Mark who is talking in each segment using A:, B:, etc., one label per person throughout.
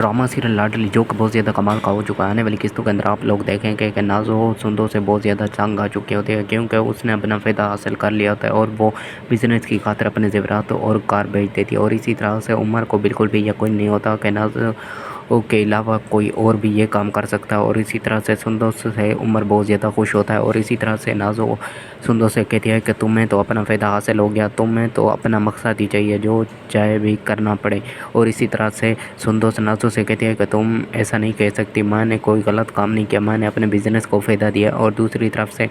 A: Drama serial लाडली जो कि बहुत ज़्यादा कमाल का हो चुका है। आने वाली किस्तों के अंदर आप लोग देखेंगे कि नाज़ो सुंदो से बहुत ज़्यादा तंग आ चुकी होती है, क्योंकि उसने अपना फ़ायदा हासिल कर लिया होता है और वो बिज़नेस की खातिर अपने ज़ेवरात और कार बेच देती है। और इसी तरह से उमर को बिल्कुल भी यकीन नहीं होता कि नाज़ो के अलावा कोई और भी ये काम कर सकता है। और इसी तरह से सुंदो से उमर बहुत ज़्यादा खुश होता है। और इसी तरह से नाज़ो सुंदो से कहती है कि तुम्हें तो अपना फ़ायदा हासिल हो गया, तुम्हें तो अपना मकसद ही चाहिए, जो चाहे भी करना पड़े। और इसी तरह से सुंदो से नाज़ो से कहती है कि तुम ऐसा नहीं कह सकती, मैंने कोई गलत काम नहीं किया, मैंने अपने बिज़नेस को फ़ायदा दिया। और दूसरी तरफ से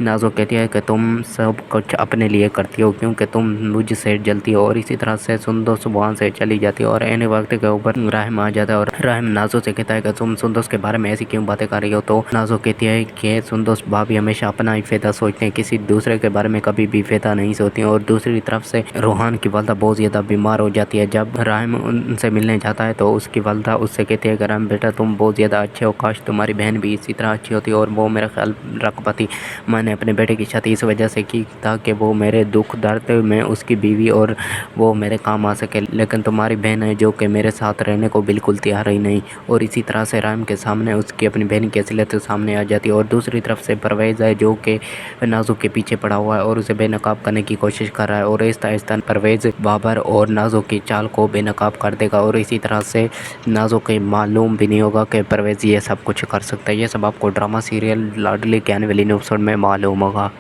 A: नाज़ो कहती है कि तुम सब कुछ अपने लिए करती हो, क्योंकि तुम मुझसे जलती हो। और इसी तरह से सुंदो वहाँ से चली जाती है और एने वक्त के ऊपर राहिम आ जाता है और राहिम नाज़ो से कहता है कि तुम सुंदो के बारे में ऐसी क्यों बातें कर रही हो। तो नाज़ो कहती है कि सुंदो भाभी हमेशा अपना ही फ़ायदा सोचते हैं, किसी दूसरे के बारे में कभी भी फ़ायदा नहीं सोचती। और दूसरी तरफ से रोहान की वालदा बहुत ज़्यादा बीमार हो जाती है। जब राहिम उनसे मिलने जाता है तो उसकी वालदा उससे कहती है कि राहिम बेटा तुम बहुत ज़्यादा अच्छे हो, काश तुम्हारी बहन भी इसी तरह अच्छी होती और वो मेरा ख्याल रख पाती। मैंने अपने बेटे की शादी इस वजह से की ताकि वो मेरे दुख दर्द में उसकी बीवी और वो मेरे काम आ सके, लेकिन तुम्हारी बहन है जो कि मेरे साथ रहने को बिल्कुल तैयार ही नहीं। और इसी तरह से राम के सामने उसकी अपनी बहन की असलियत सामने आ जाती है। और दूसरी तरफ से परवेज़ है जो कि नाज़ो के पीछे पड़ा हुआ है और उसे बेनकाब करने की कोशिश कर रहा है। और आहिस्ता आहिस्ता परवेज़ बाबर और नाज़ो की चाल को बेनकाब कर देगा। और इसी तरह से नाज़ो के मालूम भी नहीं होगा कि परवेज़ ये सब कुछ कर सकता है। ये सब आपको ड्रामा सीरियल लाडली के आने वाले एपिसोड में मालूम होगा।